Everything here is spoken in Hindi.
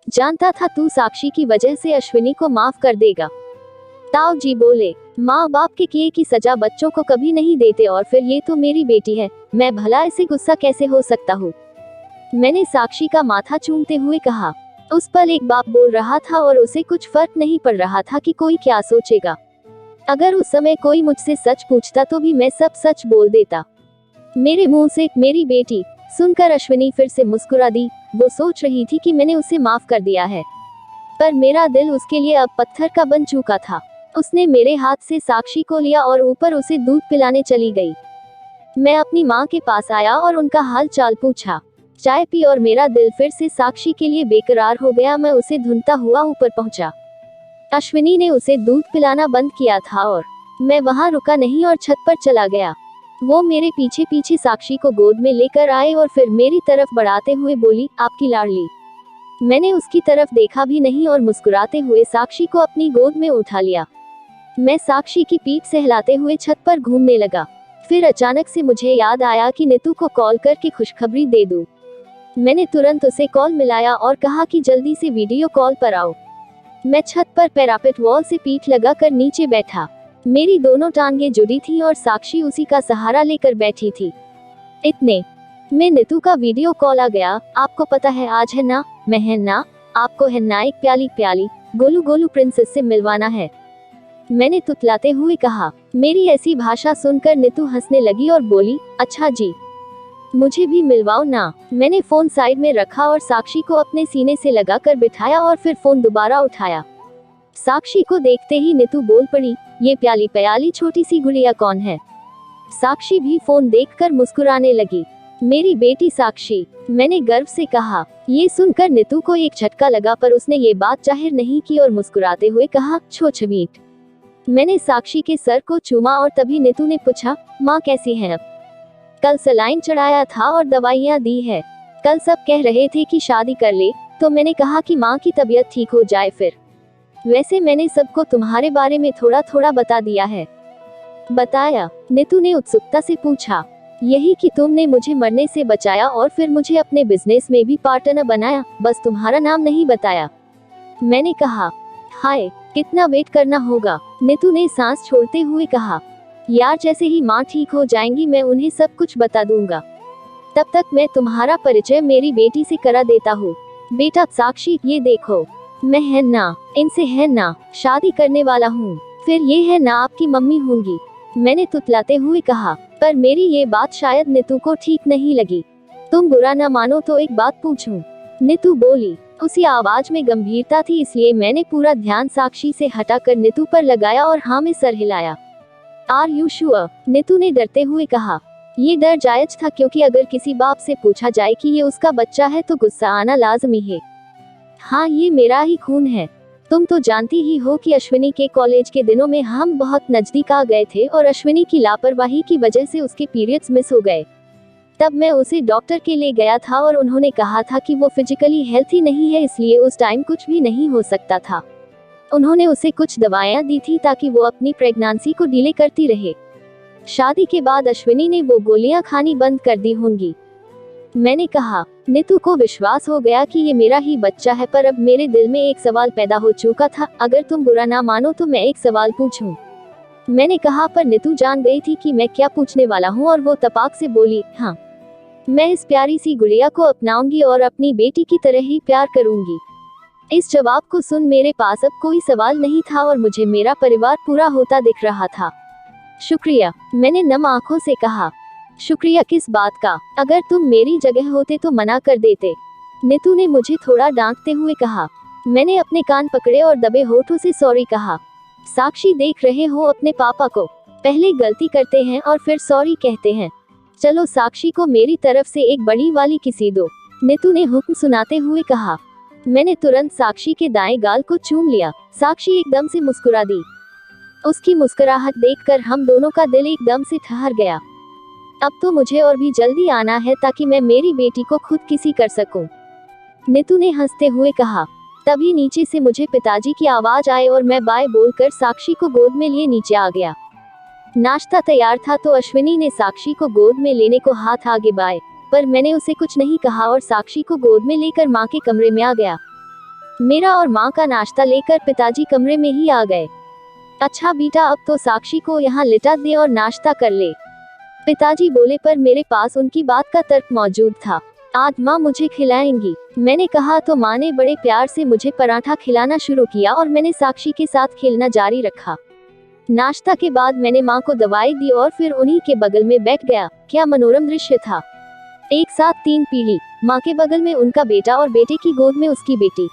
जानता था तू साक्षी की वजह से अश्विनी को माफ कर देगा। ताऊ जी बोले, माँ बाप के किए की सजा बच्चों को कभी नहीं देते, और फिर ये तो मेरी बेटी है, मैं भला ऐसे गुस्सा कैसे हो सकता हूँ। मैंने साक्षी का माथा चूमते हुए कहा। उस पल एक बाप बोल रहा था और उसे कुछ फर्क नहीं पड़ रहा था कि कोई क्या सोचेगा। अगर उस समय कोई मुझसे सच पूछता तो भी मैं सब सच बोल देता। मेरे मुंह से मेरी बेटी सुनकर अश्विनी फिर से मुस्कुरा दी। वो सोच रही थी कि मैंने उसे माफ कर दिया है, पर मेरा दिल उसके लिए अब पत्थर का बन चुका था। उसने मेरे हाथ से साक्षी को लिया और ऊपर उसे दूध पिलाने चली गई। मैं अपनी माँ के पास आया और उनका हाल चाल पूछा। चाय पी और मेरा दिल फिर से साक्षी के लिए बेकरार हो गया। मैं उसे ढूंढता हुआ ऊपर पहुंचा। अश्विनी ने उसे दूध पिलाना बंद किया था और मैं वहां रुका नहीं और छत पर चला गया। वो मेरे पीछे पीछे साक्षी को गोद में लेकर आए और फिर मेरी तरफ बढ़ाते हुए बोली, आपकी लाडली। मैंने उसकी तरफ देखा भी नहीं और मुस्कुराते हुए साक्षी को अपनी गोद में उठा लिया। मैं साक्षी की पीठ सहलाते हुए छत पर घूमने लगा। फिर अचानक से मुझे याद आया कि नीतू को कॉल करके खुशखबरी दे दूं। मैंने तुरंत उसे कॉल मिलाया और कहा कि जल्दी से वीडियो कॉल पर आओ। मैं छत पर पैरापेट वॉल से पीठ लगाकर नीचे बैठा। मेरी दोनों टांगें जुड़ी थीं और साक्षी उसी का सहारा लेकर बैठी थी। इतने में नीतू का वीडियो कॉल आ गया। आपको पता है आज है ना, मैं है ना, आपको है ना एक प्याली प्याली गोलू गोलू प्रिंसेस से मिलवाना है, मैंने तुतलाते हुए कहा। मेरी ऐसी भाषा सुनकर नीतू हंसने लगी और बोली, अच्छा जी, मुझे भी मिलवाओ ना। मैंने फोन साइड में रखा और साक्षी को अपने सीने से लगाकर बिठाया और फिर फोन दोबारा उठाया। साक्षी को देखते ही नीतू बोल पड़ी, ये प्याली प्याली छोटी सी गुड़िया कौन है। साक्षी भी फोन देखकर मुस्कुराने लगी। मेरी बेटी साक्षी, मैंने गर्व से कहा। ये सुनकर नीतू को एक झटका लगा, पर उसने ये बात जाहिर नहीं की और मुस्कुराते हुए कहा, छो छमीट। मैंने साक्षी के सर को चूमा और तभी नीतू ने पूछा, माँ कैसी है अब। कल सलाइन चढ़ाया था और दवाइयाँ दी है। कल सब कह रहे थे कि शादी कर ले, तो मैंने कहा कि माँ की तबीयत ठीक हो जाए फिर। वैसे मैंने सबको तुम्हारे बारे में थोड़ा थोड़ा बता दिया है। बताया, नीतू ने उत्सुकता से पूछा। यही कि तुमने मुझे मरने से बचाया और फिर मुझे अपने बिजनेस में भी पार्टनर बनाया, बस तुम्हारा नाम नहीं बताया। मैंने कहा, हाय कितना वेट करना होगा। नीतू ने सांस छोड़ते हुए कहा, यार जैसे ही माँ ठीक हो जाएंगी मैं उन्हें सब कुछ बता दूंगा। तब तक मैं तुम्हारा परिचय मेरी बेटी से करा देता हूँ। बेटा साक्षी, ये देखो, मैं है ना, इनसे है ना शादी करने वाला हूँ, फिर ये है ना आपकी मम्मी होंगी, मैंने तुतलाते हुए कहा। पर मेरी ये बात शायद नीतू को ठीक नहीं लगी। तुम बुरा न मानो तो एक बात पूछूं, नीतू बोली। उसी आवाज में गंभीरता थी, इसलिए मैंने पूरा ध्यान साक्षी से हटाकर नीतू पर लगाया और हाँ में सर हिलाया। Are you sure? नीतू ने डरते हुए कहा। ये डर जायज था, क्योंकि अगर किसी बाप से पूछा जाए कि ये उसका बच्चा है तो गुस्सा आना लाजमी है। हाँ, ये मेरा ही खून है। तुम तो जानती ही हो कि अश्विनी के कॉलेज के दिनों में हम बहुत नजदीक आ गए थे और अश्विनी की लापरवाही की वजह से उसके पीरियड्स मिस हो गए। तब मैं उसे डॉक्टर के ले गया था और उन्होंने कहा था कि वो फिजिकली हेल्थी नहीं है, इसलिए उस टाइम कुछ भी नहीं हो सकता था। उन्होंने उसे कुछ दवाइयाँ दी थी ताकि वो अपनी प्रेगनेंसी को डिले करती रहे। शादी के बाद अश्विनी ने वो गोलियां खानी बंद कर दी होंगी। मैंने कहा। नीतू को विश्वास हो गया कि ये मेरा ही बच्चा है, पर अब मेरे दिल में एक सवाल पैदा हो चुका था। अगर तुम बुरा ना मानो तो मैं एक सवाल पूछूं? मैंने कहा, पर नीतू जान गई थी कि मैं क्या पूछने वाला हूँ और वो तपाक से बोली, हाँ, मैं इस प्यारी सी गुड़िया को अपनाऊंगी और अपनी बेटी की तरह ही प्यार करूंगी। इस जवाब को सुन मेरे पास अब कोई सवाल नहीं था और मुझे मेरा परिवार पूरा होता दिख रहा था। शुक्रिया, मैंने नम आंखों से कहा। शुक्रिया किस बात का? अगर तुम मेरी जगह होते तो मना कर देते, नीतू ने मुझे थोड़ा डांटते हुए कहा। मैंने अपने कान पकड़े और दबे होठों से सॉरी कहा। साक्षी, देख रहे हो अपने पापा को, पहले गलती करते हैं और फिर सॉरी कहते हैं। चलो साक्षी को मेरी तरफ से एक बड़ी वाली किसी दो, नीतू ने हुक्म सुनाते हुए कहा। मैंने तुरंत साक्षी के दाएं गाल को चूम लिया। साक्षी एकदम से मुस्कुरा दी। उसकी मुस्कुराहट देखकर हम दोनों का दिल एकदम से ठहर गया। अब तो मुझे और भी जल्दी आना है ताकि मैं मेरी बेटी को खुद किसी कर सकूं, नीतू ने हंसते हुए कहा। तभी नीचे से मुझे पिताजी की आवाज आई और मैं बाय बोलकर साक्षी को गोद में लिए नीचे आ गया। नाश्ता तैयार था तो अश्विनी ने साक्षी को गोद में लेने को हाथ आगे बाए, पर मैंने उसे कुछ नहीं कहा और साक्षी को गोद में लेकर माँ के कमरे में आ गया। मेरा और माँ का नाश्ता लेकर पिताजी कमरे में ही आ गए। अच्छा बेटा, अब तो साक्षी को यहाँ लिटा दे और नाश्ता कर ले, पिताजी बोले, पर मेरे पास उनकी बात का तर्क मौजूद था। आज माँ मुझे खिलाएंगी, मैंने कहा तो माँ ने बड़े प्यार से मुझे पराठा खिलाना शुरू किया और मैंने साक्षी के साथ खेलना जारी रखा। नाश्ता के बाद मैंने माँ को दवाई दी और फिर उन्हीं के बगल में बैठ गया। क्या मनोरम दृश्य था। एक साथ 3 पीढ़ी, माँ के बगल में उनका बेटा और बेटे की गोद में उसकी बेटी।